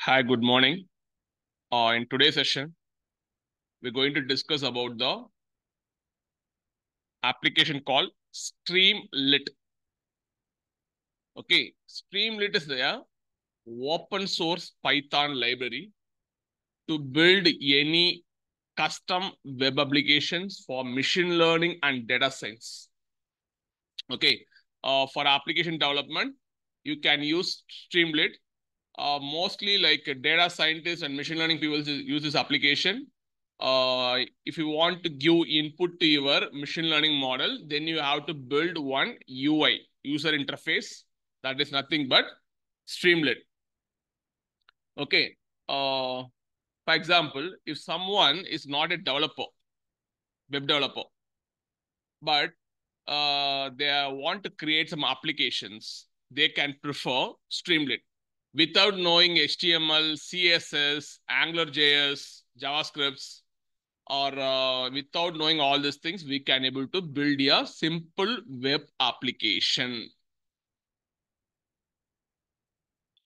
Hi, good morning. In today's session, we're going to discuss about the application called Streamlit. Okay, Streamlit is the open source Python library to build any custom web applications for machine learning and data science. Okay, for application development, you can use Streamlit. Mostly like data scientists and machine learning people use this application. If you want to give input to your machine learning model, then you have to build one UI, user interface, that is nothing but Streamlit. Okay. For example, if someone is not a developer, web developer, but they want to create some applications, they can prefer Streamlit. Without knowing HTML, CSS, AngularJS, JavaScripts, or without knowing all these things, we can able to build a simple web application.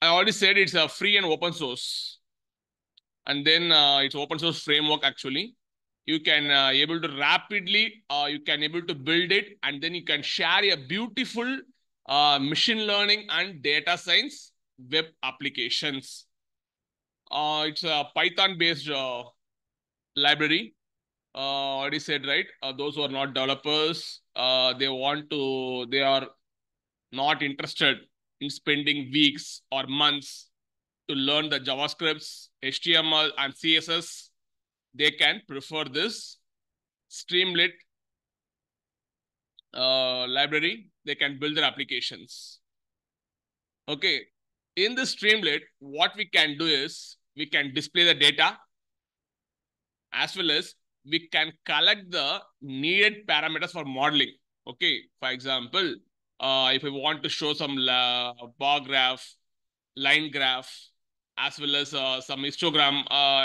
I already said it's a free and open source. And then it's open source framework actually. You can able to rapidly, you can able to build it, and then you can share a beautiful machine learning and data science web applications. It's a Python based library. Already said, right? Those who are not developers, they are not interested in spending weeks or months to learn the JavaScripts, HTML, and CSS. They can prefer this Streamlit library. They can build their applications. Okay. In the Streamlit, what we can do is we can display the data as well as we can collect the needed parameters for modeling. Okay. For example, if we want to show some bar graph, line graph, as well as some histogram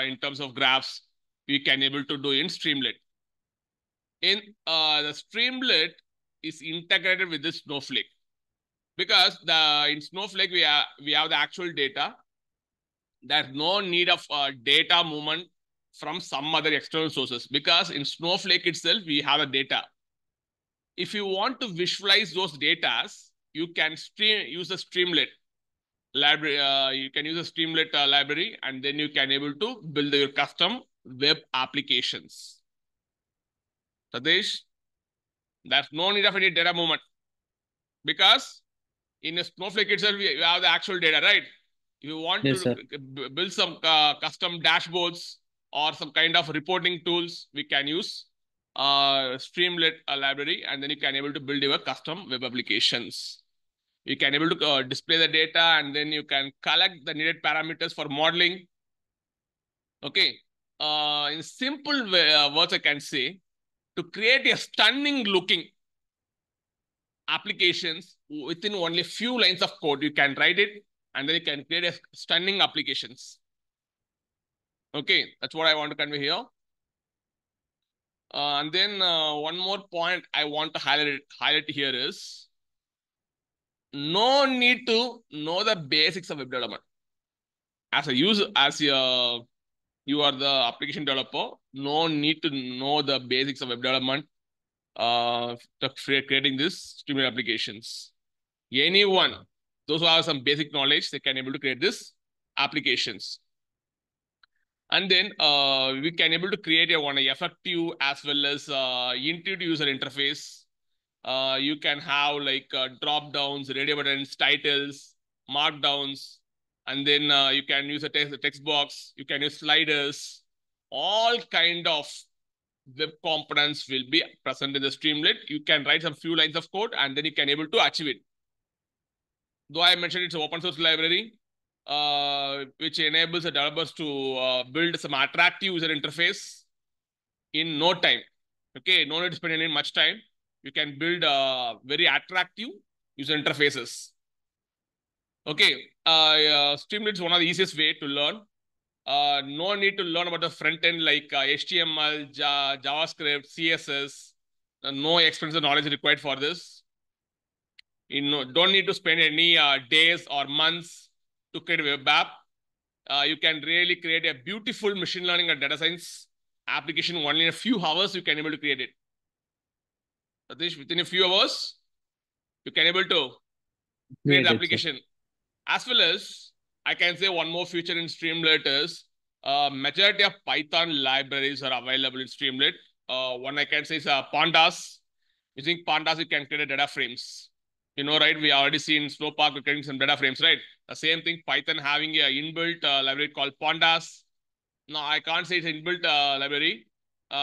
in terms of graphs, we can able to do in Streamlit. In the Streamlit is integrated with the Snowflake, because in Snowflake we have the actual data. There's no need of data movement from some other external sources, because in Snowflake itself we have the data. If you want to visualize those data, you can use the Streamlit library. You can use a Streamlit library, and then you can able to build your custom web applications. Satish, there's no need of any data movement, because in a Snowflake itself, you have the actual data, right? If you want Yes, to sir. build some custom dashboards or some kind of reporting tools, we can use Streamlit library, and then you can able to build your custom web applications. You can able to display the data, and then you can collect the needed parameters for modeling. Okay. In simple words, I can say, to create a stunning looking applications within only a few lines of code, you can write it, and then you can create a stunning applications. Okay, that's what I want to convey here. And then one more point I want to highlight here is no need to know the basics of web development. As a user, you are the application developer, no need to know the basics of web development to creating this streaming applications. Anyone, those who have some basic knowledge, they can able to create this applications. And then we can able to create one effective as well as intuitive user interface. You can have like drop downs, radio buttons, titles, markdowns, and then you can use a text box. You can use sliders. All kind of web components will be present in the Streamlit. You can write some few lines of code, and then you can able to achieve it. Though I mentioned it's an open source library, which enables the developers to build some attractive user interface in no time. Okay, no need to spend any much time. You can build very attractive user interfaces. Okay, Streamlit is one of the easiest way to learn. No need to learn about the front end like HTML, JavaScript, CSS. No expensive knowledge required for this. You know, don't need to spend any days or months to create a web app. you can really create a beautiful machine learning and data science application only in a few hours. You can able to create it. Satish, within a few hours, you can able to create the application. As well as I can say one more feature in Streamlit is majority of Python libraries are available in Streamlit. One I can say is Pandas. Using Pandas, you can create data frames. You know, right? We already seen Snowpark, we're creating some data frames, right? The same thing, Python having a inbuilt library called Pandas. No, I can't say it's an inbuilt library.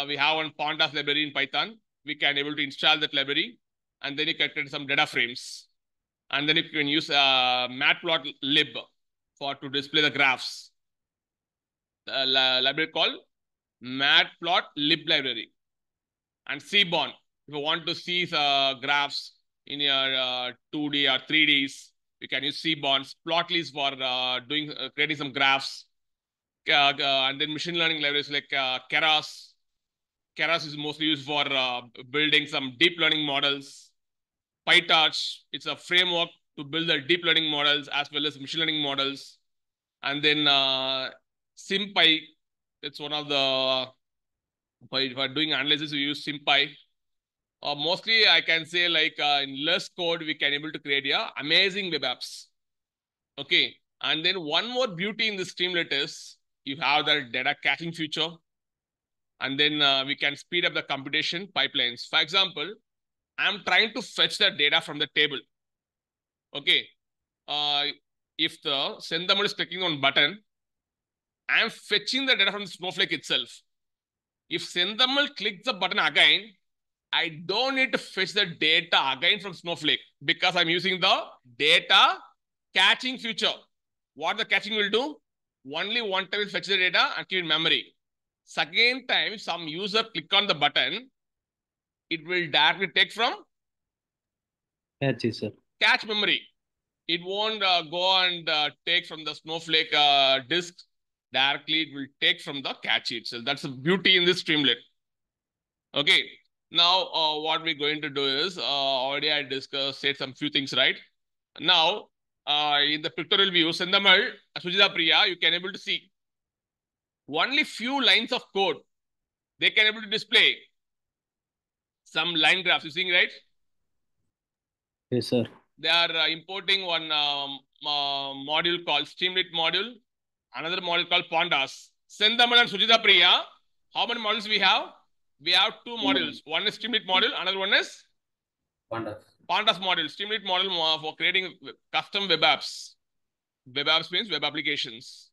We have one Pandas library in Python. We can able to install that library, and then you can create some data frames. And then you can use matplotlib to display the graphs. The library called matplotlib library. And Seaborn, if you want to see the graphs in your 2D or 3Ds, you can use Seaborns. Plotly is for creating some graphs. And then machine learning libraries like Keras. Keras is mostly used for building some deep learning models. PyTorch, it's a framework to build the deep learning models as well as machine learning models. And then SymPy, it's one of the, for doing analysis, we use SymPy. Mostly, I can say like in less code, we can able to create amazing web apps. Okay. And then one more beauty in the Streamlit is you have the data caching feature. And then we can speed up the computation pipelines. For example, I'm trying to fetch the data from the table. Okay. If the sendable is clicking on button, I'm fetching the data from the Snowflake itself. If Sendamal clicks the button again, I don't need to fetch the data again from Snowflake because I'm using the data caching feature. What the caching will do? Only one time will fetch the data and keep in memory. Second time, if some user click on the button, it will directly take from cache memory. It won't go and take from the Snowflake disk. Directly, it will take from the cache itself. That's the beauty in this Streamlit. Okay. Now, what we're going to do is, already I said some few things, right? Now, in the pictorial view, Sendamal, Sujita Priya, you can able to see only few lines of code. They can able to display some line graphs. You seeing, right? Yes, sir. They are importing one module called Streamlit module, another module called Pandas. Sendamal and Sujita Priya, how many models we have? We have two modules. One is Streamlit module, another one is Pandas module. Streamlit module for creating custom web apps. Web apps means web applications.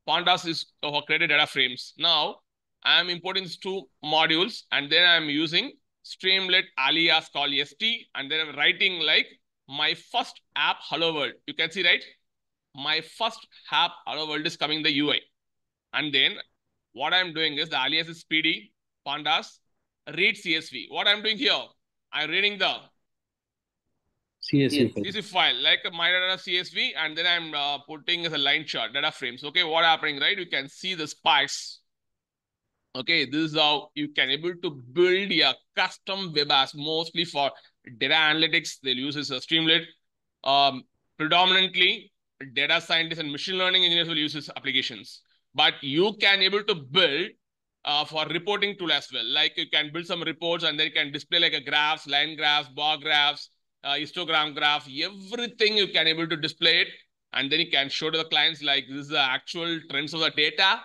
Pandas is for creating data frames. Now, I am importing these two modules and then I am using Streamlit alias called ST and then I'm writing like my first app hello world. You can see, right? My first app hello world is coming the UI. And then what I'm doing is the alias is PD, Pandas, read CSV. What I'm doing here, I'm reading the CSV file, like my data CSV, and then I'm putting as a line chart, data frames. Okay, what happening, right? You can see the spikes. Okay, this is how you can able to build a custom web apps, mostly for data analytics. They'll use this Streamlit. Predominantly, data scientists and machine learning engineers will use this applications. But you can able to build for reporting tool as well. Like you can build some reports and then you can display like a graphs, line graphs, bar graphs, histogram graph, everything you can able to display it. And then you can show to the clients like this is the actual trends of the data.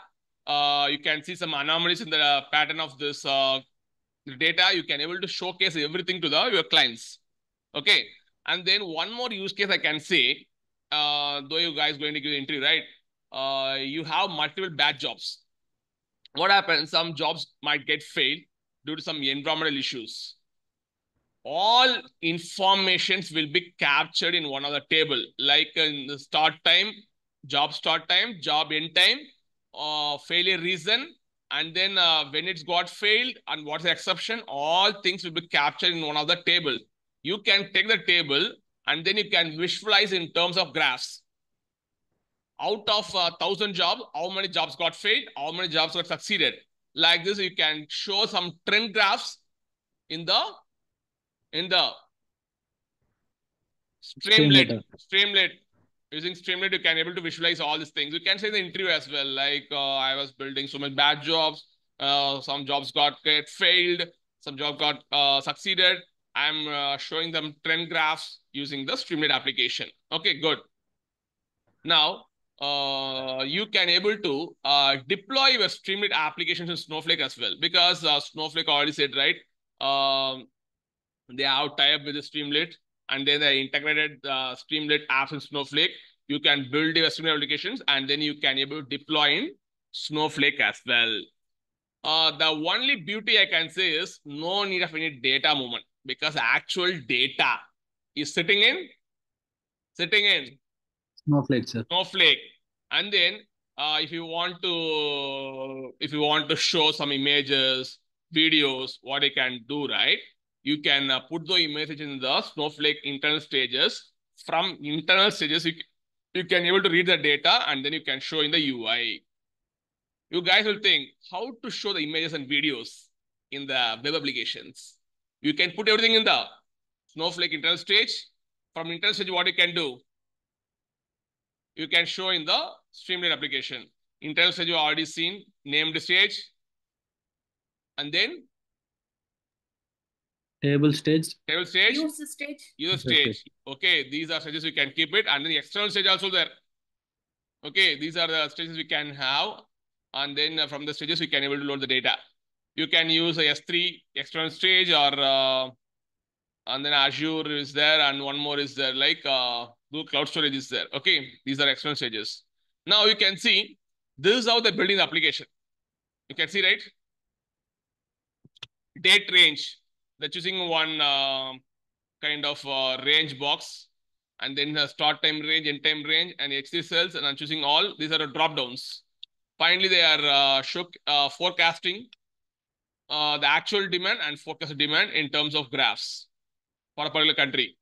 You can see some anomalies in the pattern of this data. You can able to showcase everything to your clients. Okay. And then one more use case I can say, though you guys going to give the interview, right? You have multiple batch jobs. What happens? Some jobs might get failed due to some environmental issues. All informations will be captured in one of the table, like in the start time, job end time, failure reason, and then when it's got failed and what's the exception, all things will be captured in one of the table. You can take the table and then you can visualize in terms of graphs. Out of 1,000 jobs, how many jobs got failed, how many jobs got succeeded. Like this, you can show some trend graphs in the Streamlit. Using Streamlit, you can able to visualize all these things. You can say in the interview as well, like I was building so many bad jobs. Some jobs get failed. Some job got succeeded. I'm showing them trend graphs using the Streamlit application. Okay, good. Now, you can able to deploy your Streamlit applications in Snowflake as well, because Snowflake already said, right? They have tie-up with the Streamlit, and then they integrated the Streamlit apps in Snowflake. You can build your Streamlit applications, and then you can able to deploy in Snowflake as well. The only beauty I can say is no need of any data movement, because actual data is sitting in Snowflake, sir. Snowflake. And then if you want to show some images, videos, what you can do, right? You can put the images in the Snowflake internal stages. From internal stages, you can able to read the data, and then you can show in the UI. You guys will think how to show the images and videos in the web applications. You can put everything in the Snowflake internal stage. From internal stage, what you can do? You can show in the Streamlit application. Internal stage you already seen, named stage, and then Table stage. User stage. Okay, these are stages we can keep it, and then the external stage also there. Okay, these are the stages we can have, and then from the stages we can able to load the data. You can use a S3 external stage, or and then Azure is there, and one more is there, like Google Cloud Storage is there. Okay, these are external stages. Now you can see this is how they're building the application. You can see, right? Date range. They're choosing one kind of range box, and then start time range, end time range, and HC cells, and I'm choosing all. These are the drop downs. Finally, they are forecasting the actual demand and forecasted demand in terms of graphs for a particular country.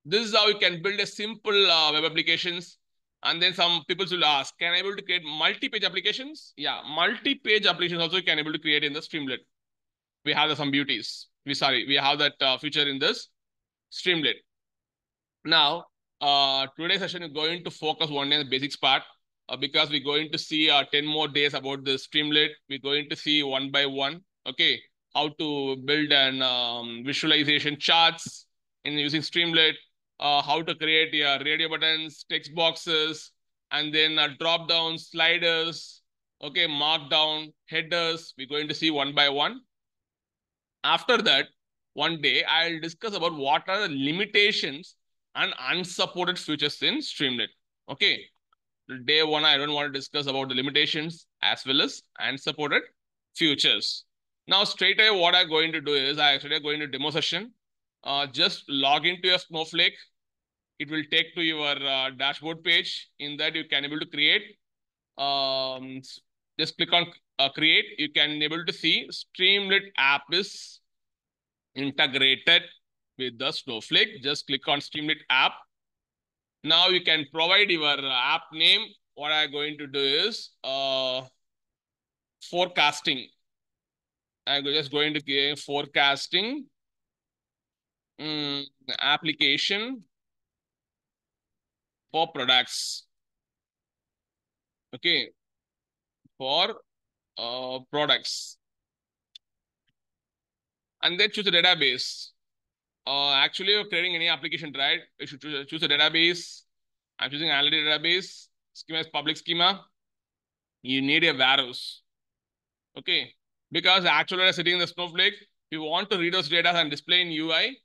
This is how you can build a simple web applications. And then some people will ask, can I able to create multi-page applications? Yeah, multi-page applications also you can able to create in the Streamlit. We have some beauties. We have that feature in this Streamlit. Now, today's session is going to focus only on the basics part, because we're going to see 10 more days about the Streamlit. We're going to see one by one, okay, how to build an visualization charts in using Streamlit, how to create radio buttons, text boxes, and then drop down sliders, okay, markdown, headers. We're going to see one by one. After that, one day I'll discuss about what are the limitations and unsupported features in Streamlit. Okay. Day one, I don't want to discuss about the limitations as well as unsupported features. Now, straight away, what I'm going to do is I actually going to demo session. Just log into your Snowflake. It will take to your dashboard page. In that, you can able to create. Just click on create. You can able to see Streamlit app is integrated with the Snowflake. Just click on Streamlit app. Now you can provide your app name. What I'm going to do is forecasting. I'm just going to give forecasting application for products. Okay, for products. And then choose a database. Actually, you're creating any application, right? You should choose a database. I'm choosing analytic database. Schema is public schema. You need a warehouse. Okay, because the actual data sitting in the Snowflake, if you want to read those data and display in UI,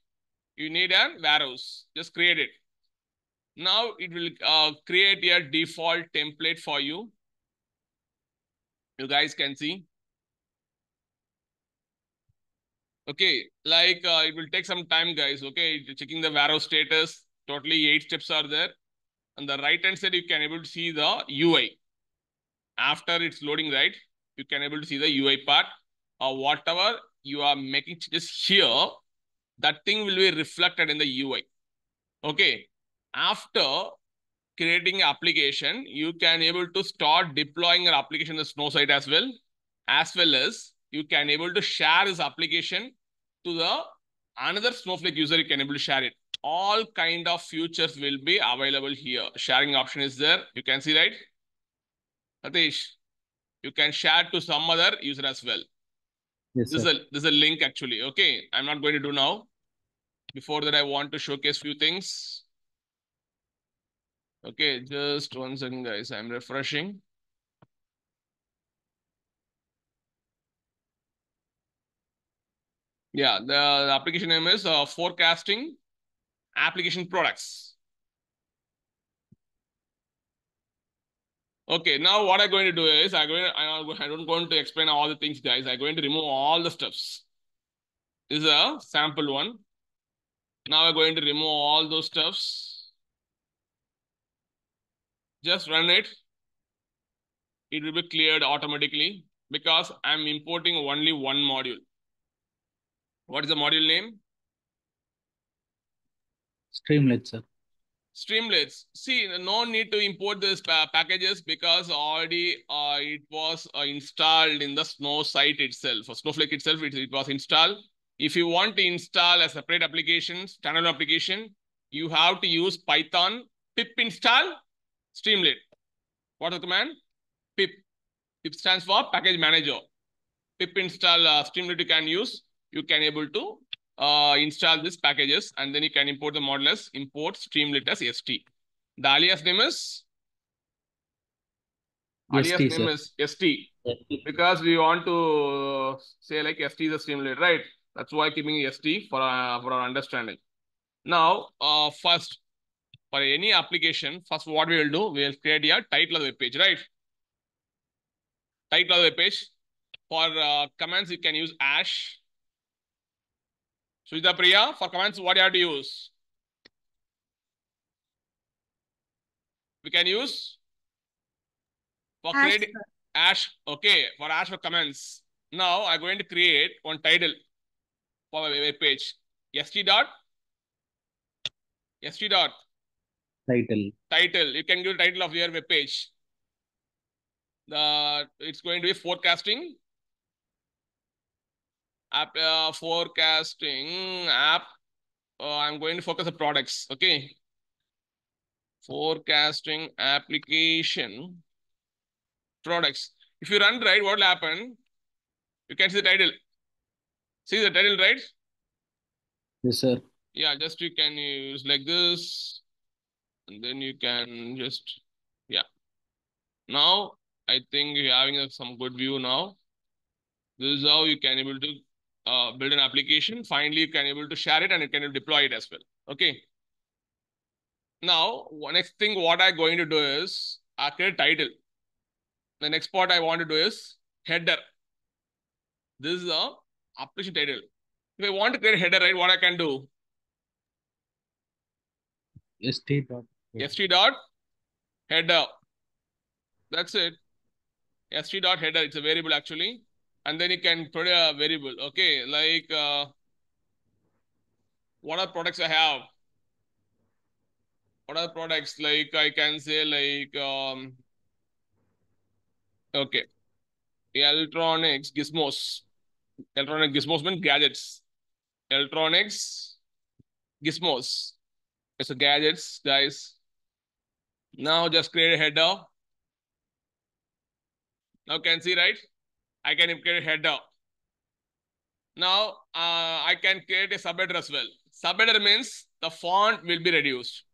you need a warehouse. Just create it. Now it will create a default template for you. You guys can see. Okay, like it will take some time, guys. Okay, checking the warehouse status. Totally 8 steps are there. On the right hand side, you can able to see the UI. After it's loading, right, you can able to see the UI part. Whatever you are making changes here, that thing will be reflected in the UI. Okay. After creating an application, you can able to start deploying your application in the Snow site as well as you can able to share this application to the another Snowflake user. You can able to share it. all kind of features will be available here. Sharing option is there. You can see, right? Satish, you can share to some other user as well. Yes, This sir. is a link actually. Okay, I'm not going to do now. Before that, I want to showcase few things. Okay, just 1 second, guys. I'm refreshing. Yeah, the application name is forecasting application products. Okay, now what I'm going to do is I don't going to explain all the things, guys. I'm going to remove all the stuffs. This is a sample one. Now I'm going to remove all those stuffs. Just run it. It will be cleared automatically because I'm importing only one module. What is the module name? Streamlit, sir. Streamlets. See, no need to import these packages because already it was installed in the Snow site itself. For Snowflake itself, it was installed. If you want to install a separate application, standalone application, you have to use Python pip install Streamlit. What is the command? Pip. Pip stands for package manager. Pip install Streamlit you can use. You can able to install these packages and then you can import the model as import Streamlit as ST. The alias name is ST, sir. ST because we want to say like ST is a Streamlit, right? That's why keeping ST for our understanding. Now, first for any application, first what we will do, we will create a title of the web page, right? Title of the web page. For commands, you can use ash. Sujita Priya, for commands, what you have to use? We can use for Ash, creating ash. Okay, for ash for comments. Now I'm going to create one title for my web page. st dot title. You can give the title of your web page. It's going to be forecasting app. Forecasting app. I'm going to focus on products. Okay. Forecasting application products. If you run right, what will happen? You can see the title. See the title, right? Yes, sir. Yeah, just you can use like this. And then you can just, yeah. Now, I think you're having some good view now. This is how you can able to build an application. Finally, you can able to share it and you can deploy it as well. Okay. Now, next thing what I'm going to do is I create title. The next part I want to do is header. This is a application title. If I want to create a header, right, what I can do? ST dot. st dot header. That's it. st dot header. It's a variable actually. And then you can put a variable. Okay, like what are products I have? What are products? Like I can say like okay, electronics gizmos. Electronic gizmos mean gadgets. Electronics gizmos. It's a gadgets, guys. Now just create a header. Now can see, right? I can create a header. Now I can create a subheader as well. Subheader means the font will be reduced.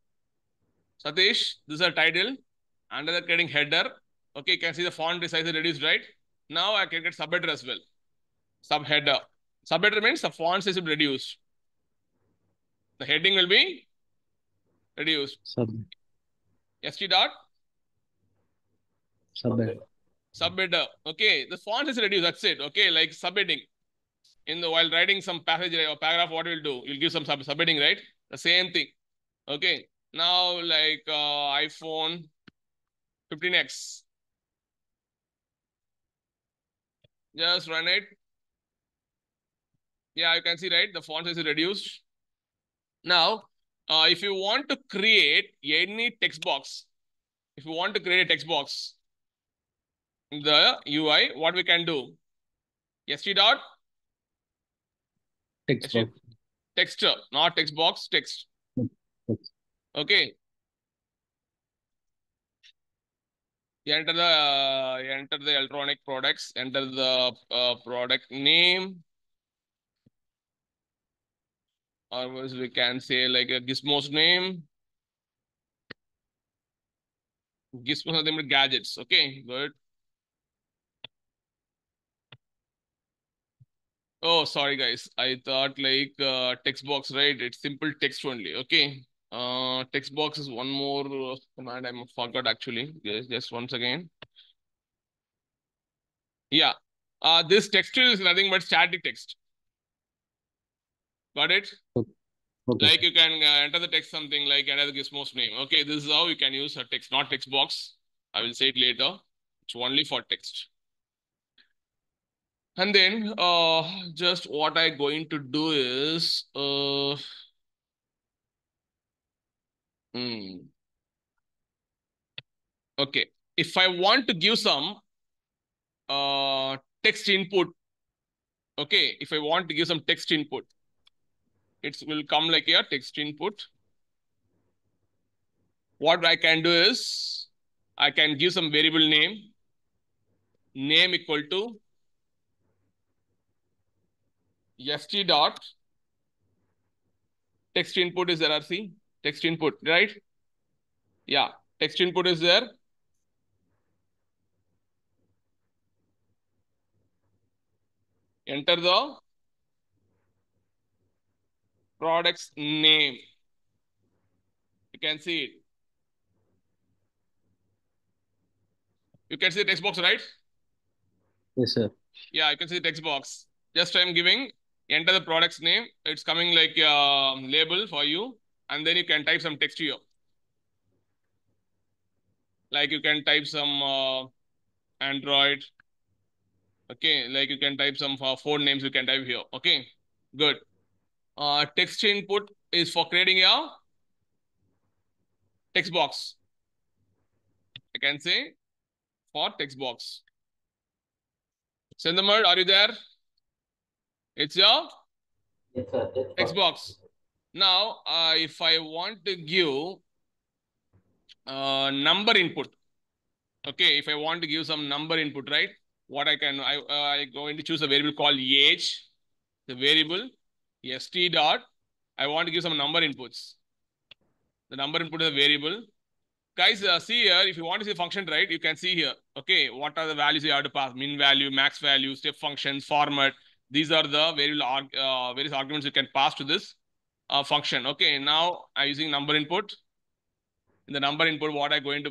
Satish, this is a title. Under the creating header. Okay, you can see the font size is reduced, right? Now I can get subheader as well. Subheader. Subheader means the font size is reduced. The heading will be reduced. st dot subheader. Okay, the font is reduced. That's it. Okay, like subheading. While writing some passage or paragraph, what you'll do? You'll give some subheading, right? The same thing. Okay. Now, like iPhone 15X. Just run it. Yeah, you can see, right? The font size is reduced. Now, if you want to create any text box, if you want to create a text box in the UI, what we can do? st dot Text box. text, not text box, text. Okay. You enter the electronic products, enter the product name, or as we can say like a Gizmo's name. Gizmo nothing but gadgets. Okay, good. Oh, sorry guys. I thought like text box, right? It's simple text only. Okay. Text box is one more command I forgot actually. Yes, just once again. Yeah. This text is nothing but static text. Got it? Okay, okay, Like sir. you can enter the text something like enter the Gizmo's name. Okay, this is how you can use a text, not text box. I will say it later. It's only for text. And then just what I going to do is hmm, okay. If I want to give some text input, okay. If I want to give some text input, it will come like a text input. What I can do is I can give some variable name equal to st dot text input is there, RC? Text input, right? Yeah, text input is there. Enter the product's name. You can see it. You can see the text box, right? Yes, sir. Yeah, you can see the text box. Just I'm giving, enter the product's name. It's coming like a label for you. And then you can type some text here. Like you can type some Android. Okay, like you can type some phone names you can type here. Okay, good. Text input is for creating a text box. I can say for text box. Sendamar, are you there? It's your Yes, sir. That's text what. box. Now, if I want to give number input, okay, if I want to give some number input, right? What I going to choose a variable called age, the variable st dot. I want to give some number inputs. The number input is a variable. Guys, see here, if you want to see a function, right, you can see here, okay, what are the values you have to pass? Min value, max value, step functions, format. These are the various arguments you can pass to this function. Okay, now I'm using number input. In the number input, what I'm going to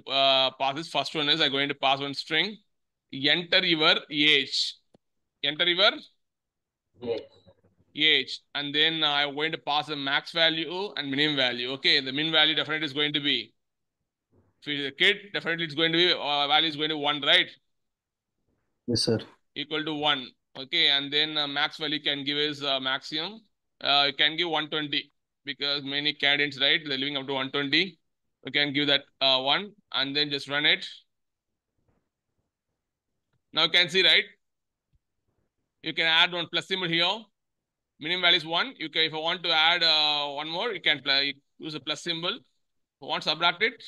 pass is first one is I'm going to pass one string. Enter your age. Enter your Yes. age. And then I'm going to pass the max value and minimum value. Okay, the min value definitely is going to be, if it's a kid, definitely it's going to be, value is going to 1, right? Yes, sir. Equal to 1. Okay, and then max value can give is maximum. You can give 120 because many candidates, right, they're living up to 120. You can give that 1 and then just run it. Now you can see, right? You can add one plus symbol here. Minimum value is 1. You can, if I want to add one more, you can use a plus symbol. If you want to subtract it,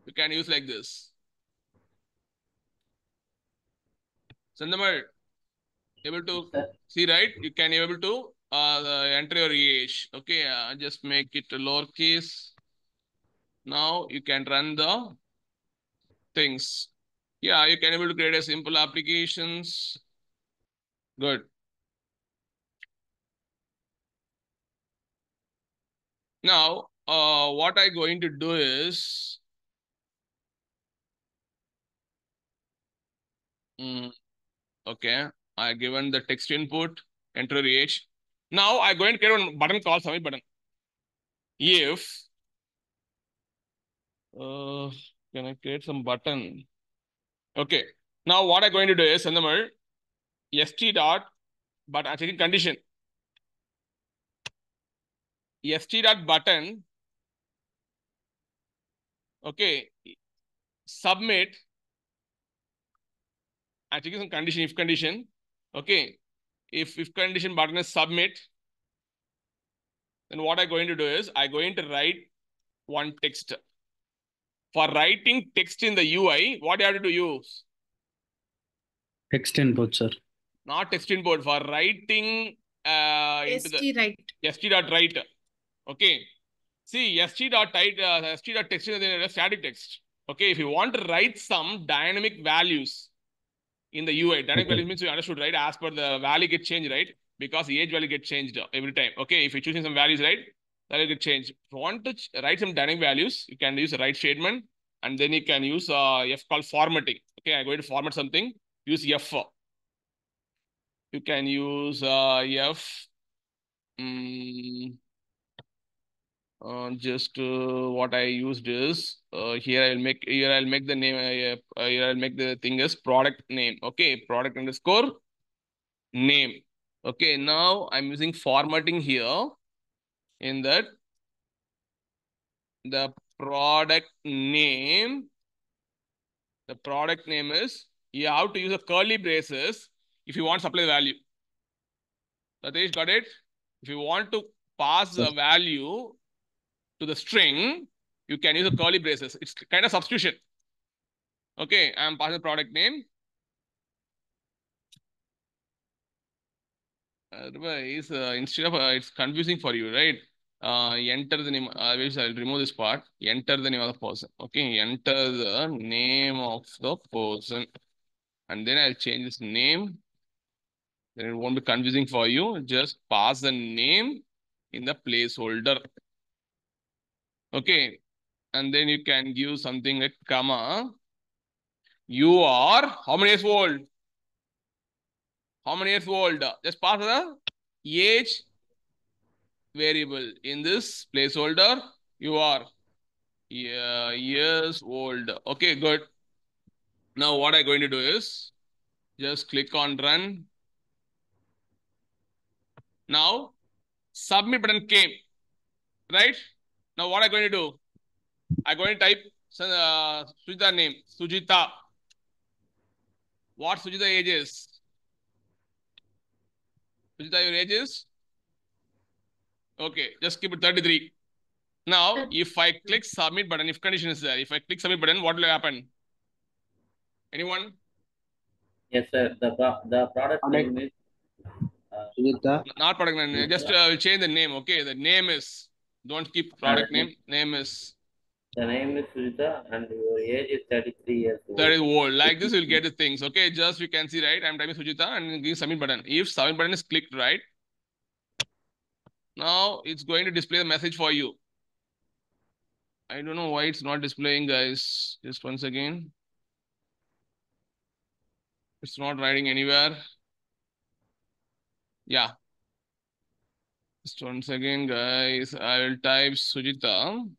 you can use like this. Sandamar, able Yes, to sir. see, right? You can able to enter your age. Okay, just make it a lowercase. Now you can run the things. Yeah, you can able to create a simple applications. Good. Now, what I going to do is, okay, I given the text input, enter your age. Now I going to create one button called submit button. If uh, can I create some button? Okay. Now what I'm going to do is send them st dot, but I'm checking condition. St dot button. Okay. Submit. I'm checking some condition, if condition. Okay. If condition button is submit, then what I'm going to do is I'm going to write one text. For writing text in the UI, what do you have to use? Text input, sir. Not text input. For writing into the st.write. Okay. See, st.text is a static text. Okay, if you want to write some dynamic values in the UI, dynamic values means you understood, right? As per the value get changed, right? Because age value get changed every time. Okay, if you're choosing some values, right, that will get changed. If you want to write some dynamic values, you can use a write statement, and then you can use F called formatting. Okay, I'm going to format something. Use F. You can use F. What I used is here I'll make the name here I'll make the thing as product name. Okay, product underscore name. Okay, now I'm using formatting here in that the product name. The product name is, you have to use a curly braces if you want supply value. Satish, got it? If you want to pass the value to the string, you can use a curly braces. It's kind of substitution. Okay, I'm passing the product name. Otherwise, instead of it's confusing for you, right? Enter the name. I'll remove this part. Enter the name of the person. Okay, enter the name of the person, and then I'll change this name. Then it won't be confusing for you. Just pass the name in the placeholder. Okay, and then you can give something like comma. You are how many years old? How many years old? Just pass the age variable in this placeholder. You are years old. Okay, good. Now what I'm going to do is just click on run. Now submit button came, right? Now what I'm going to do? I'm going to type Sujita name. Sujita. What Sujita age is? Sujita, your age is? Okay, just keep it 33. Now, if I click submit button, if condition is there, if I click submit button, what will happen? Anyone? Yes, sir. The product name is Sujita. Not product name. Just change the name. Okay, the name is. Don't keep product name. Name is. The name is Sujita, and your age is 33 years old. That is old. Like this, you'll get the things. Okay, just you can see, right? I'm typing Sujita and give submit button. If submit button is clicked, right? Now it's going to display the message for you. I don't know why it's not displaying, guys. Just once again. It's not writing anywhere. Yeah. Just once again, guys. I will type Sujita.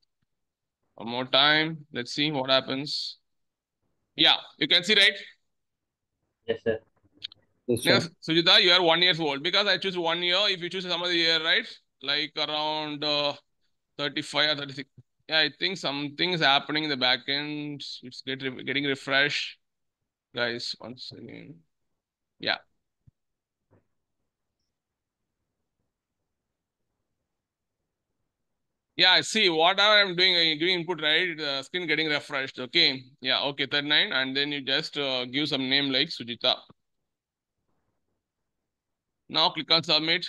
One more time. Let's see what happens. Yeah, you can see, right? Yes, sir. Yes, Sujita, you are 1 year old. Because I choose 1 year. If you choose some other year, right? Like around 35 or 36. Yeah, I think something is happening in the back end. It's getting refreshed. Guys, once again. Yeah. Yeah, see, whatever I'm doing, giving input, right? The screen getting refreshed. Okay. Yeah, okay, 39. And then you just give some name like Sujita. Now click on submit.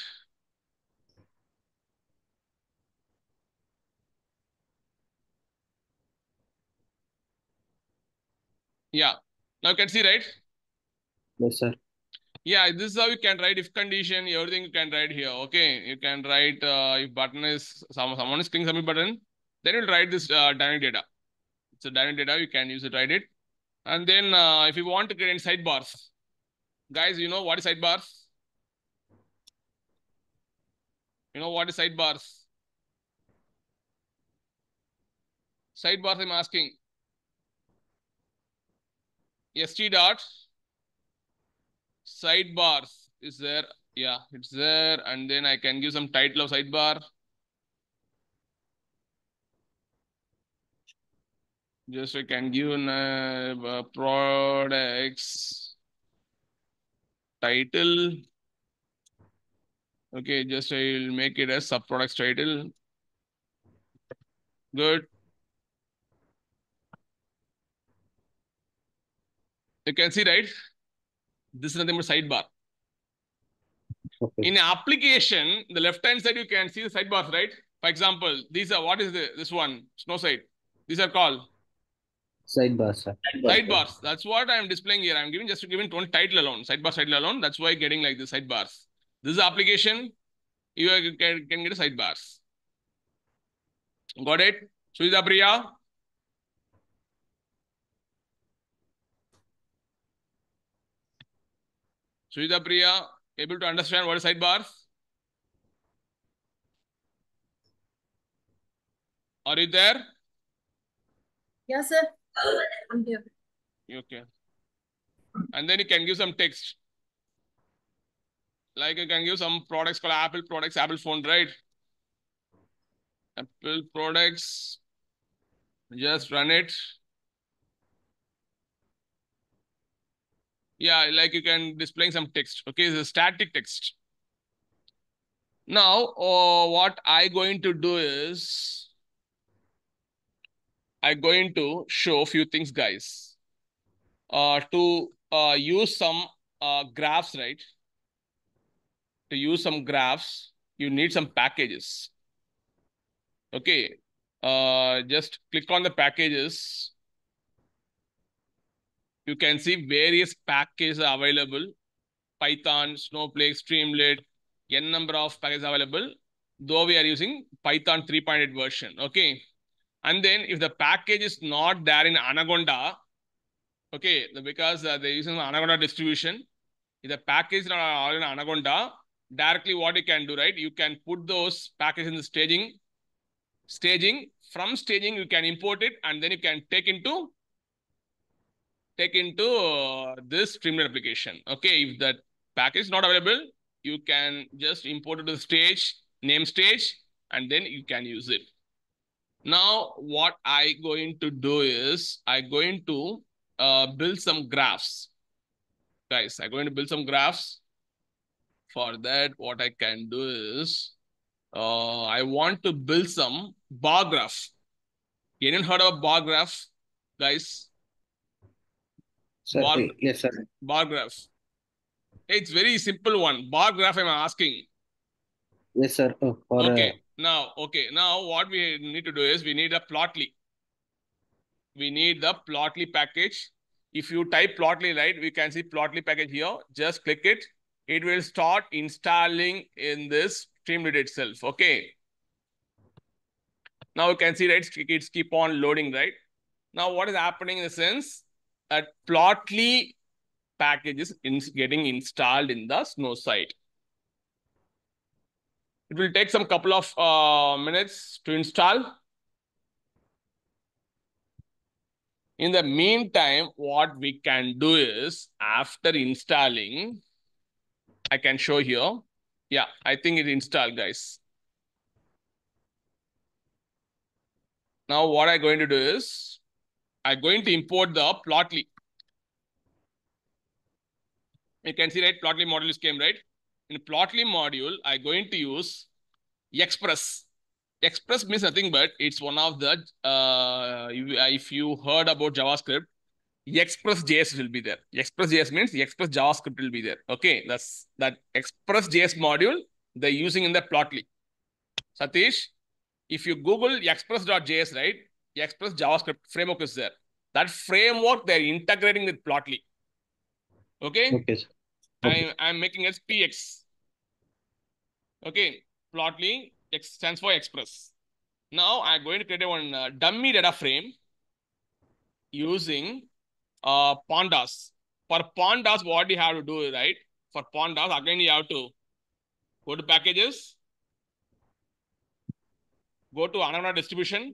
Yeah. Now you can see, right? Yes, sir. Yeah, this is how you can write if condition, everything you can write here. Okay. You can write if button is someone is clicking submit button, then you'll write this dynamic data. It's a dynamic data, you can use it, write it. And then if you want to create sidebars, guys, you know what is sidebars? You know what is sidebars? Sidebars I'm asking. st dot sidebars is there. Yeah, it's there. And then I can give some title of sidebar. Just I can give products title. Okay, just I'll make it as subproducts title. Good. You can see, right? This is nothing but sidebar. Okay. In application, the left-hand side, you can see the sidebars, right? For example, these are, what is this one? Snow side. These are called Sidebar, sir. sidebars. That's what I'm displaying here. I'm just giving one title alone, sidebar title alone. That's why getting like this sidebars. This is application. You can get a sidebars. Got it? Sujita Priya? Sujita Priya, able to understand what is sidebars? Are you there? Yes, sir. I'm here. Okay. And then you can give some text. Like you can give some products called Apple products, Apple phone, right? Apple products. Just run it. Yeah, like you can displaying some text. Okay, it's a static text. Now, what I going to do is I going to show a few things, guys. To use some graphs, right? To use some graphs, you need some packages. Okay. Just click on the packages. You can see various packages are available. Python, Snowflake, Streamlit, n number of packages available, though we are using Python 3.8 version. Okay. And then if the package is not there in Anaconda, okay, because they're using the Anaconda distribution, if the package is not all in Anaconda, directly what you can do, right? You can put those packages in the staging. From staging, you can import it and then you can take into this Streamlit application. Okay, if that package is not available, you can just import it to the stage, name stage, and then you can use it. Now, what I going to do is I going to build some graphs. Guys, I'm going to build some graphs. For that, what I can do is I want to build some bar graph. Anyone heard of bar graph, guys? Sir, yes, sir. Bar graph. It's very simple one. Bar graph I'm asking. Yes, sir. Okay. Now, what we need to do is we need a plotly. We need the plotly package. If you type plotly, right, we can see plotly package here. Just click it. It will start installing in this Streamlit itself. Okay. Now you can see, right, it's keep on loading, right? Now what is happening in the sense that plotly package is getting installed in the Snow site. It will take some couple of minutes to install. In the meantime, what we can do is after installing, I can show here. Yeah, I think it installed, guys. Now what I'm going to do is I'm going to import the plotly. You can see, right, plotly module is came, right? In plotly module, I'm going to use Express. Express means nothing but it's one of the, if you heard about JavaScript, Express.js will be there. Express.js means Express JavaScript will be there. Okay, that's that Express.js module they're using in the plotly. Satish, if you Google Express.js, right, Express JavaScript framework is there. That framework they're integrating with plotly. Okay? Okay, sir. Okay. I'm making it PX. Okay, plotly stands for Express. Now I'm going to create one dummy data frame using pandas. For pandas, what you have to do, right? For pandas, again, you have to go to packages, go to Anaconda distribution.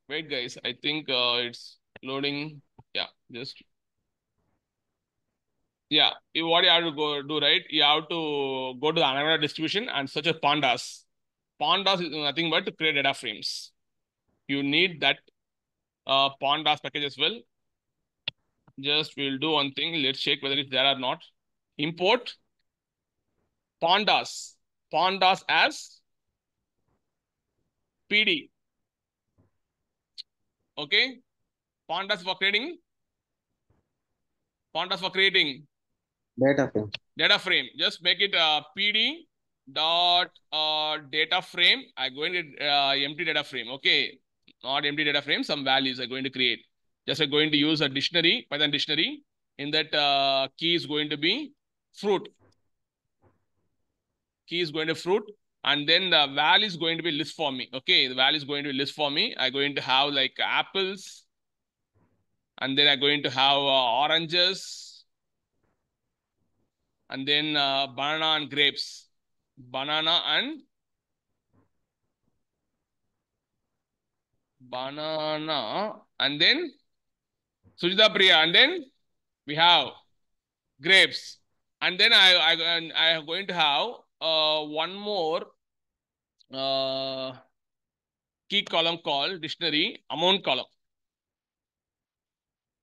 Wait, guys, I think it's loading. Yeah, just. Yeah, what you have to go do, right? You have to go to the Anaconda distribution and search for pandas. Pandas is nothing but to create data frames. You need that pandas package as well. Just we'll do one thing. Let's check whether it's there or not. Import pandas. Pandas as PD. Okay. Pandas for creating Pandas for creating Data frame. data frame. Just make it pd dot data frame. I'm going to empty data frame. Okay, not empty data frame. Some values I'm going to create. Just I'm going to use a dictionary, Python dictionary. In that key is going to be fruit. Key is going to fruit. And then the value is going to be list for me. Okay, the value is going to be list for me. I'm going to have like apples. And then I'm going to have oranges. And then banana and grapes. Banana and then Sujita Priya, and then we have grapes. And then I am going to have one more key column called dictionary amount column.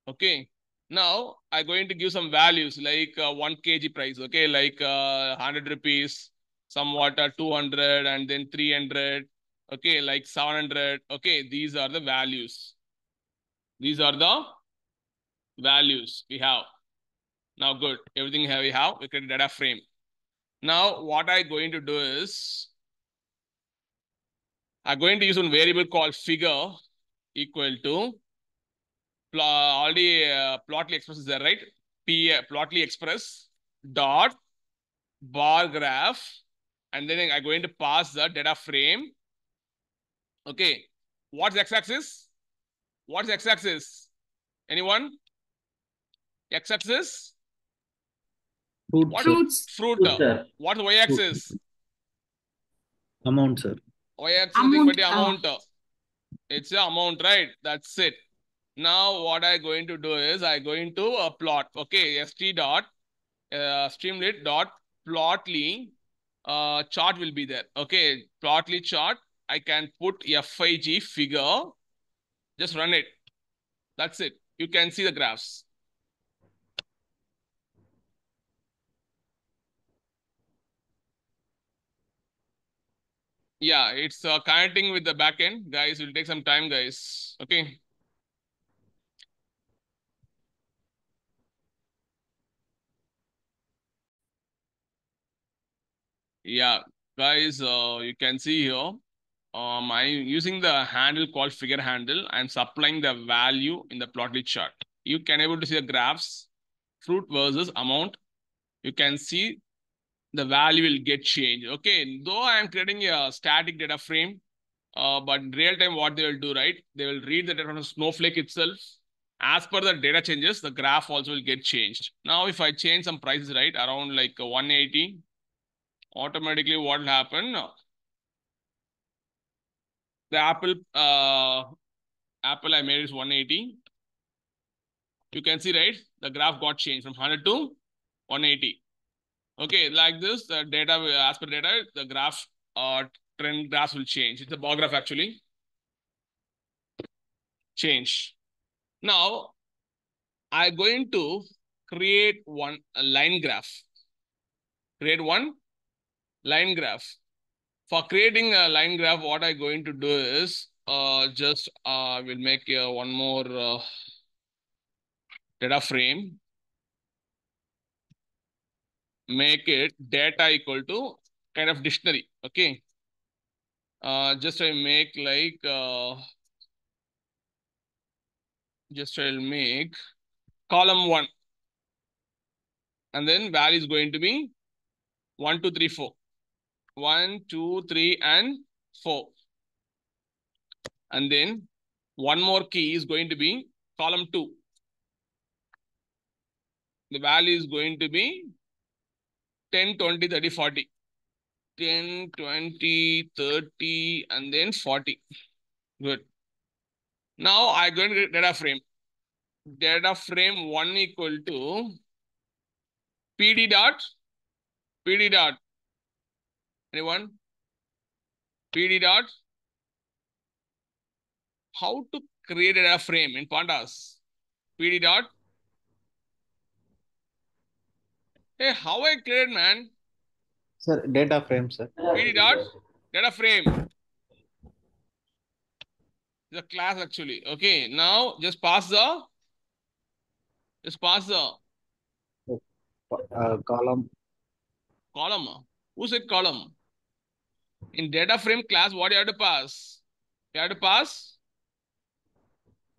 Okay. Now I'm going to give some values like 1 kg price. Okay, like 100 rupees, somewhat 200, and then 300. Okay, like 700. Okay, these are the values. These are the values we have. Now good, everything we have, we create a data frame. Now what I'm going to do is, I'm going to use one variable called figure equal to, already plotly express is there, right? Plotly express dot bar graph, and then I'm going to pass the data frame. Okay, what's x-axis? What's x-axis? Anyone? X-axis? Fruit, What? Fruits. Fruit. Sir. What's y-axis? Amount, sir. Y-axis nothing but the Amount. amount. It's the amount, right? That's it. Now what I'm going to do is I'm going to plot. Okay, st dot streamlit dot plotly chart will be there. Okay, plotly chart. I can put fig figure. Just run it. That's it. You can see the graphs. Yeah, it's connecting with the backend, guys. It will take some time, guys. Okay. Yeah, guys, you can see here. I'm using the handle called figure handle. I'm supplying the value in the plotly chart. You can able to see the graphs, fruit versus amount. You can see the value will get changed. Okay, though I am creating a static data frame, but in real time, what they will do, right? They will read the data from Snowflake itself. As per the data changes, the graph also will get changed. Now, if I change some prices, right, around like 180, automatically what will happen? The Apple I made is 180. You can see, right? The graph got changed from 100 to 180. Okay, like this, the data, as per data, the graph trend graphs will change. It's a bar graph actually. Change. Now, I'm going to create one line graph. Create one line graph. For creating a line graph, what I'm going to do is just we'll make one more data frame. Make it data equal to kind of dictionary. Okay. Just I make like just I'll make column 1, and then value is going to be 1, 2, 3, 4. 1, 2, 3, and 4. And then one more key is going to be column 2. The value is going to be 10, 20, 30, 40. 10, 20, 30, and then 40. Good. Now I'm going to get data frame. Data frame 1 equal to PD dot. Anyone? PD dot. How to create a data frame in Pandas? PD dot. Hey, how I create, man? Sir, data frame, sir. PD dot data frame. The class actually. Okay, now just pass the Column. Column. Who said column? In data frame class, what you have to pass? You have to pass.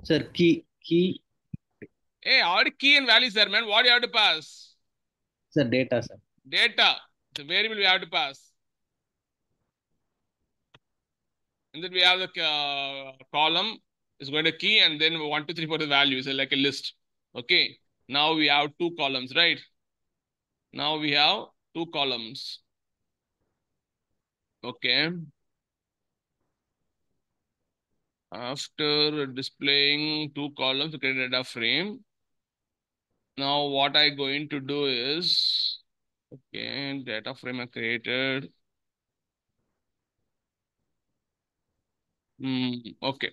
Sir, key. Hey, already key and values there, man. What do you have to pass? Sir, data, sir. Data. The variable we have to pass. And then we have the column is going to key, and then 1, 2, 3 for the values, like a list. Okay. Now we have 2 columns, right? Now we have 2 columns. Okay. After displaying 2 columns to create a data frame, now what I going to do is, okay, data frame I created. Okay.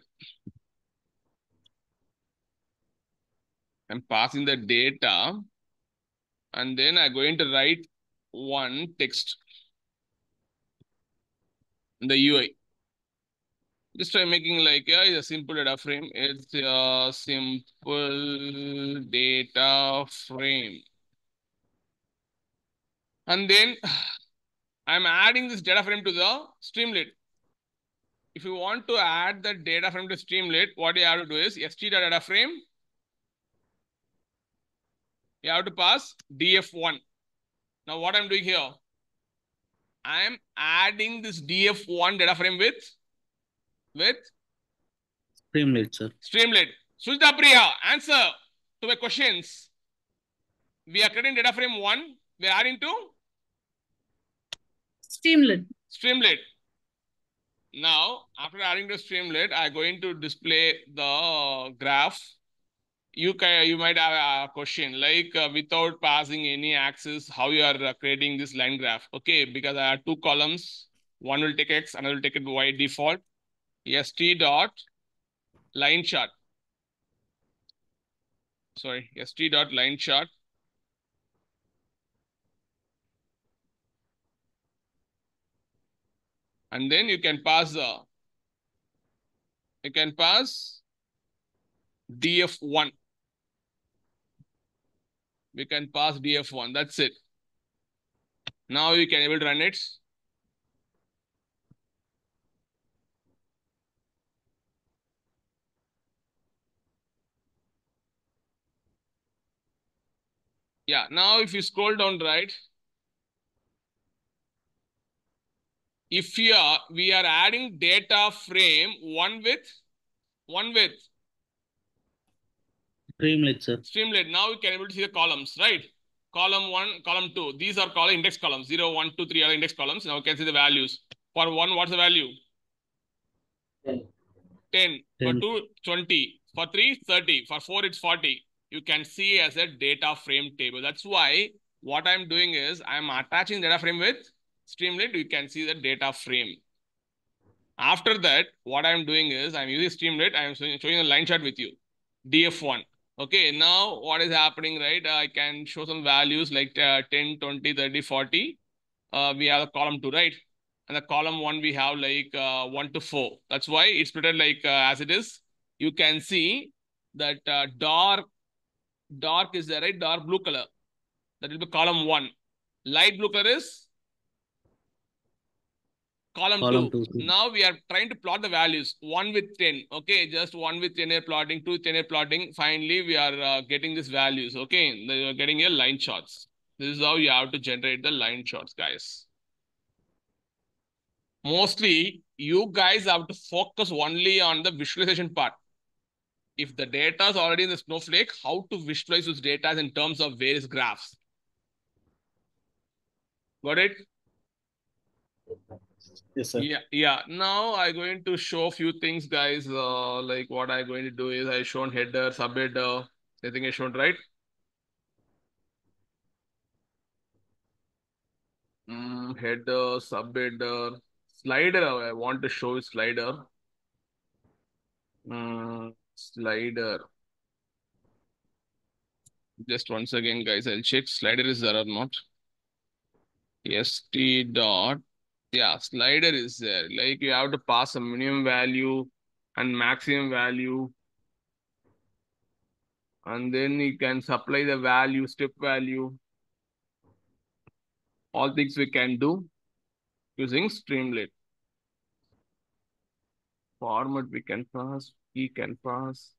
I'm passing the data, and then I'm going to write one text in the UI. Just try making like it's a simple data frame. It's a simple data frame. And then I'm adding this data frame to the Streamlit. If you want to add the data frame to Streamlit, what you have to do is st.data frame. You have to pass df1. Now what I'm doing here, I'm adding this df1 data frame with Streamlit, sir. Streamlit. Sujita Priya, answer to my questions. We are creating data frame 1. We are adding to Streamlit. Streamlit. Now, after adding to Streamlit, I'm going to display the graph. You might have a question like without passing any axis, how you are creating this line graph. Okay, because I have 2 columns. One will take X, another will take it Y default. st dot line chart. Sorry, st dot line chart. And then you can pass df1. We can pass df1. That's it. Now you can able to run it. Yeah. Now if you scroll down right, if we are adding data frame one with Streamlit, sir. Streamlit. Now you can able to see the columns, right? Column 1, column 2. These are called index columns. 0, 1, 2, 3 are index columns. Now you can see the values. For 1, what's the value? 10. For 2, 20. For 3, 30. For 4, it's 40. You can see as a data frame table. That's why what I'm doing is I'm attaching data frame with Streamlit. You can see the data frame. After that, what I'm doing is I'm using Streamlit. I'm showing a line chart with you. df1. Okay, now what is happening, right? I can show some values like 10, 20, 30, 40. We have a column 2, right? And the column 1, we have like 1 to 4. That's why it's splitted like as it is. You can see that dark is there, right? Dark blue color. That will be column 1. Light blue color is column 2. Now we are trying to plot the values. 1 with 10. Okay, just 1 with 10 plotting, 2 with 10 plotting. Finally, we are getting these values. Okay, you are getting your line charts. This is how you have to generate the line charts, guys. Mostly, you guys have to focus only on the visualization part. If the data is already in the Snowflake, how to visualize those data in terms of various graphs. Got it? Yes, sir. Yeah. Now I'm going to show a few things, guys. Like what I'm going to do is I shown header, subheader. I think I shown right. Header, subheader, slider. I want to show slider. Slider. Just once again, guys, I'll check slider is there or not. st dot. Yeah, slider is there. Like you have to pass a minimum value and maximum value. And then you can supply the value, step value. All things we can do using Streamlit. Format we can pass, key can pass.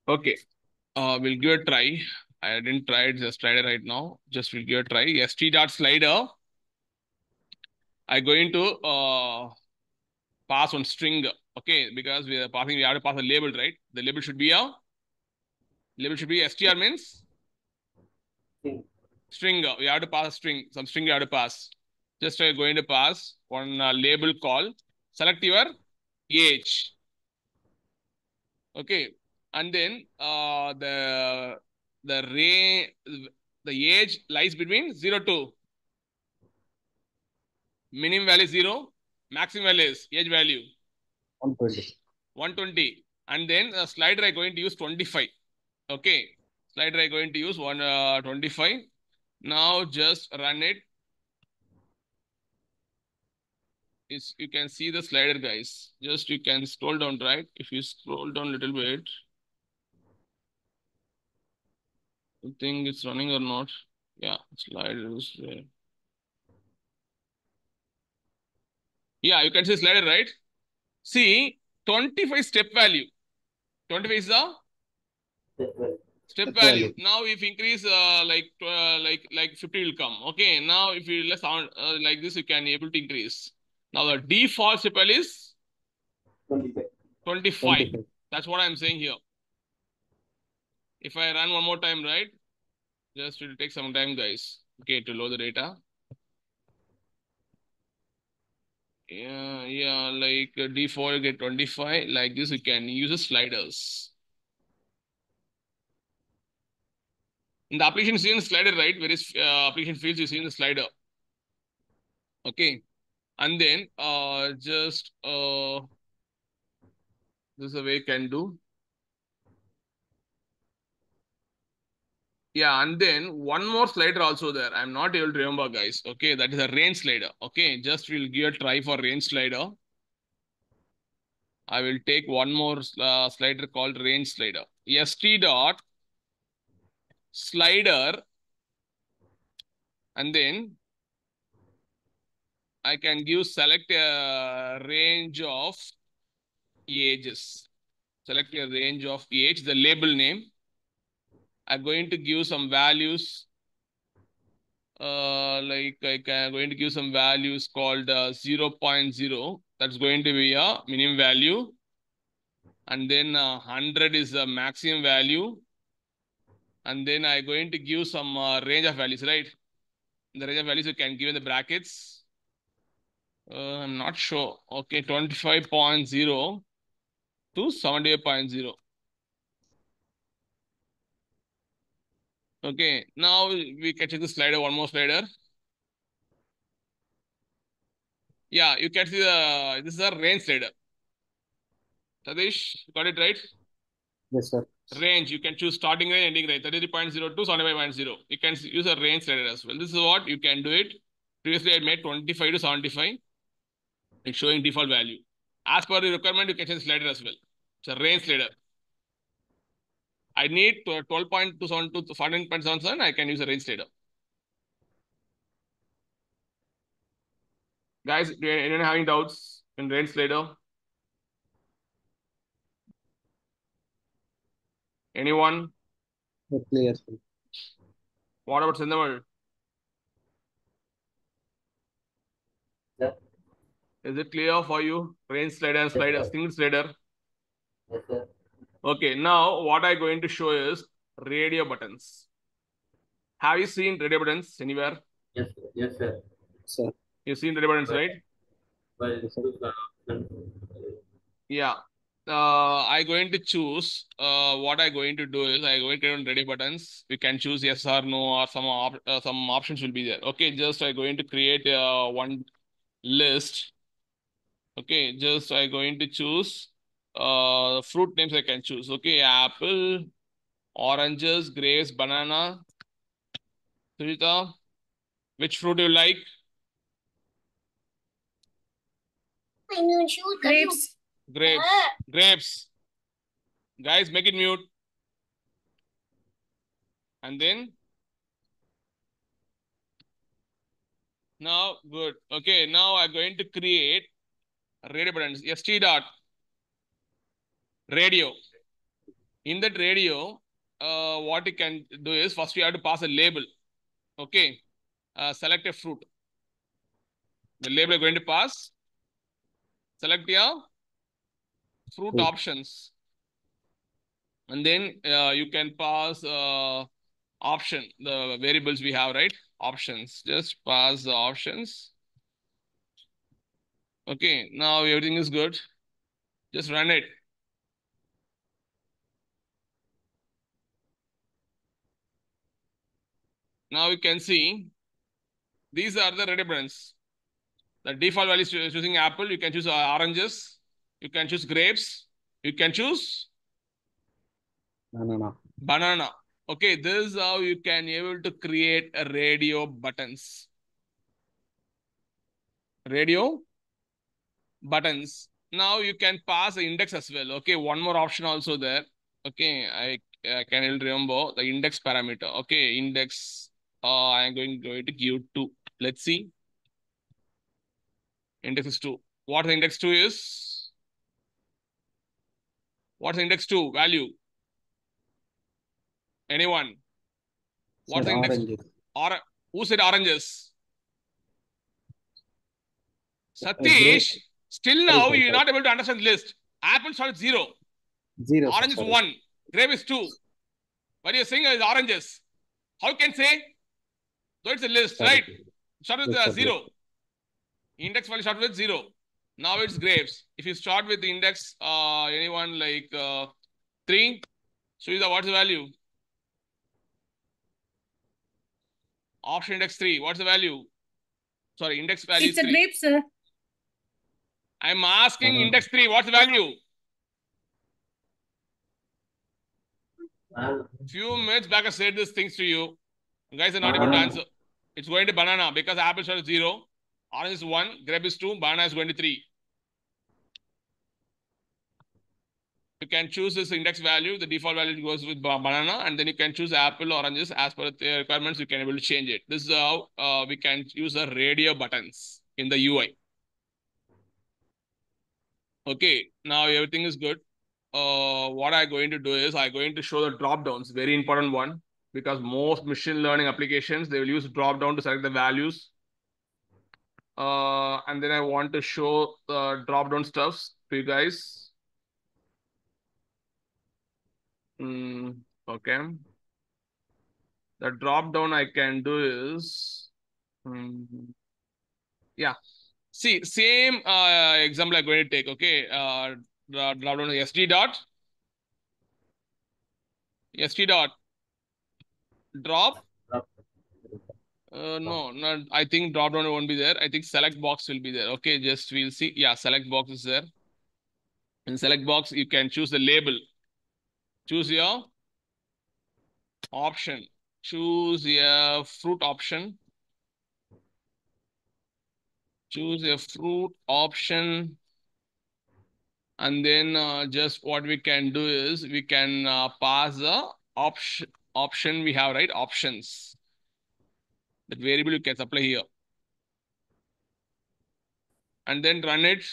Okay, we'll give a try. I didn't try it, just tried it right now. Just we'll give a try. st.slider. I'm going to pass one string. Okay, because we have to pass a label, right? The label should be str means string. We have to pass a string. Some string we have to pass. Just going to pass one label call. Select your age. Okay, and then the age lies between 0 to minimum value 0, maximum value is age value 120. 120, and then slider I going to use 25. Okay, slider I going to use 25. Now just run it. You can see the slider, guys. Just you can scroll down, right? If you scroll down a little bit, you think it's running or not? Yeah, slider is there. Yeah, you can see slider, right? See, 25 step value. 25 is the step value. Now if increase like 50 will come. Okay, now if you less sound like this, you can able to increase. Now the default step value is 25. 25. That's what I'm saying here. If I run one more time, right? Just it will take some time, guys. Okay, to load the data. Yeah, like default get 25. Like this, you can use the sliders. In the application, you see in the slider, right? Various application fields you see in the slider. Okay, and then this is the way you can do. Yeah, and then one more slider also there. I'm not able to remember, guys. Okay, that is a range slider. Okay, just we'll give a try for range slider. I will take one more slider called range slider. st dot slider, and then I can give select a range of ages. Select a range of age, the label name. I'm going to give some values. Like I'm going to give some values called 0.0. That's going to be a minimum value. And then 100 is the maximum value. And then I'm going to give some range of values, right? The range of values you can give in the brackets. I'm not sure. Okay, 25.0 to 78.0. Okay, now we can check the slider, one more slider. Yeah, you can see this is a range slider. Satish, got it right? Yes, sir. Range, you can choose starting range, ending range, 33.0 to 75.0. You can use a range slider as well. This is what you can do it. Previously, I made 25 to 75. It's showing default value. As per the requirement, you can change slider as well. It's a range slider. I need 12.27 to 14.77. I can use a range slider. Guys, do anyone having doubts in range slider? Anyone? Clear, sir. What about Sindamal? Yeah. Is it clear for you? Range slider, single slider. Yes, sir. Okay, now what I'm going to show is radio buttons. Have you seen radio buttons anywhere? Yes, sir. Yes, sir. Sir. You've seen radio buttons, right? But Yes, sir. Yeah. I'm going to choose. What I'm going to do is I'm going to click on radio buttons. We can choose yes or no, or some options will be there. Okay, just I'm going to create one list. Okay, just I'm going to choose fruit names I can choose. Okay, apple, oranges, grapes, banana. Sujita, which fruit you like? I'm not sure. Grapes. Grapes. Grapes. Guys, make it mute. And then Now, good. Okay, now I'm going to create radio buttons. st dot radio. In that radio, what you can do is first we have to pass a label. Okay, select a fruit. The label I'm going to pass. Select your fruit options, and then you can pass option, the variables we have, right? Options. Just pass the options. Okay, now everything is good. Just run it. Now you can see these are the radio buttons. The default value is choosing apple. You can choose oranges. You can choose grapes. You can choose banana. Okay, this is how you can able to create a radio buttons. Radio buttons. Now you can pass the index as well. Okay, one more option also there. Okay, I can remember the index parameter. Okay, index. I am going to give 2. Let's see. Index is 2. What the index 2 is? What's the index 2 value? Anyone? What's the index? Who said oranges? Satish, still now you're not able to understand the list. Apple starts 0. 0. Orange is 1. Grape is 2. But you're saying is oranges. How can say? So it's a list, right? Start with 0. Index value start with 0. Now it's grapes. If you start with the index, anyone like 3, so what's the value? Option index 3. What's the value? Sorry, index value It's is 3. a grape, sir. I'm asking index 3. What's the value? Few minutes back I said these things to you. You guys are not able to answer. It's going to banana because apple starts 0. Orange is 1. Grape is 2. Banana is going to 3. You can choose this index value. The default value goes with banana, and then you can choose apple, oranges as per the requirements. You can able to change it. This is how we can use the radio buttons in the UI. Okay, now everything is good. What I'm going to do is I'm going to show the drop downs. Very important one, because most machine learning applications, they will use drop down to select the values. And then I want to show the drop down stuffs to you guys. Okay. The drop down I can do is, yeah. See, same example I'm going to take. Okay. Drop down to st dot drop. No, not. I think drop down won't be there. I think select box will be there. Okay, just we'll see. Yeah, select box is there. In select box, you can choose the label. Choose your option. Choose your fruit option. Choose a fruit option. And then just what we can do is we can pass the option we have, right? Options. That variable you can supply here. And then run it.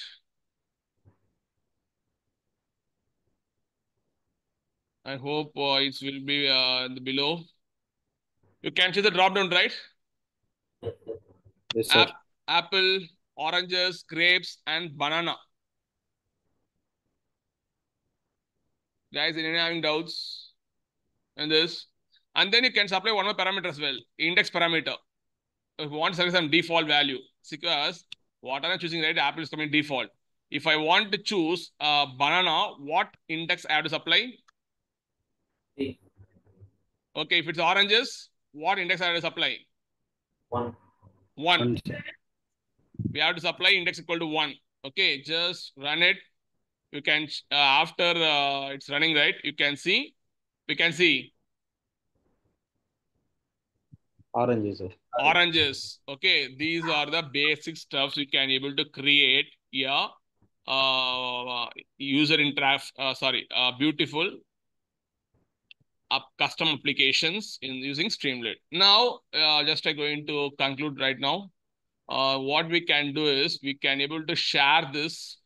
I hope it will be below. You can see the drop down, right? Yes, sir. Apple, oranges, grapes, and banana. Guys, anyone having doubts in this? And then you can supply one more parameter as well, index parameter. If you want to select some default value, because what I'm choosing, right? Apple is coming default. If I want to choose banana, what index I have to supply? Okay, if it's oranges, what index I have to supply? 1. We have to supply index equal to 1. Okay, just run it. You can, after it's running, right? You can see, we can see. Oranges, sir. Oranges. Okay, these are the basic stuffs you can able to create. Yeah. User beautiful custom applications in using Streamlit. Now, just I'm going to conclude right now. what we can do is we can able to share this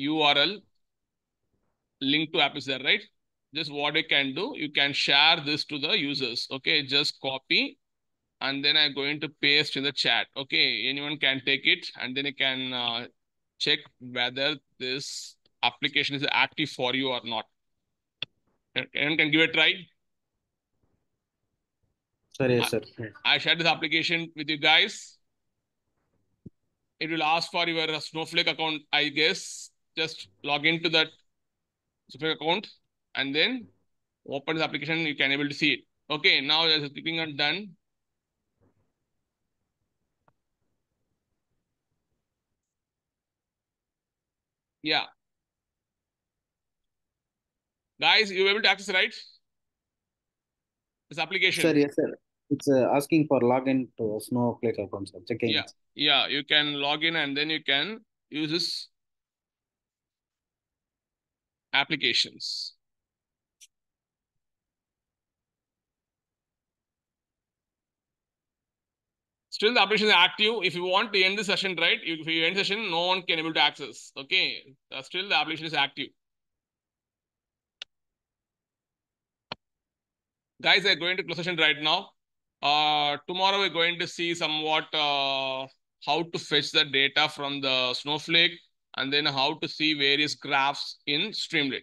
URL link to app is there, right? Just what you can do, you can share this to the users. Okay, just copy and then I'm going to paste in the chat. Okay, anyone can take it and then you can check whether this application is active for you or not. Anyone can give it a try. Sir, yes, sir. I shared this application with you guys. It will ask for your Snowflake account, I guess. Just log into that Snowflake account and then open this application. You can able to see it. Okay, now just clicking on done. Yeah. Guys, you were able to access, right? This application. Sir, yes, sir. It's asking for login to Snowflake account, sir. Checking. Yeah. Yeah, you can log in and then you can use this applications. Still the application is active. If you want to end the session, right? If you end the session, no one can able to access. Okay. Still the application is active. Guys, I'm going to close session right now. Tomorrow we're going to see somewhat how to fetch the data from the Snowflake and then how to see various graphs in Streamlit.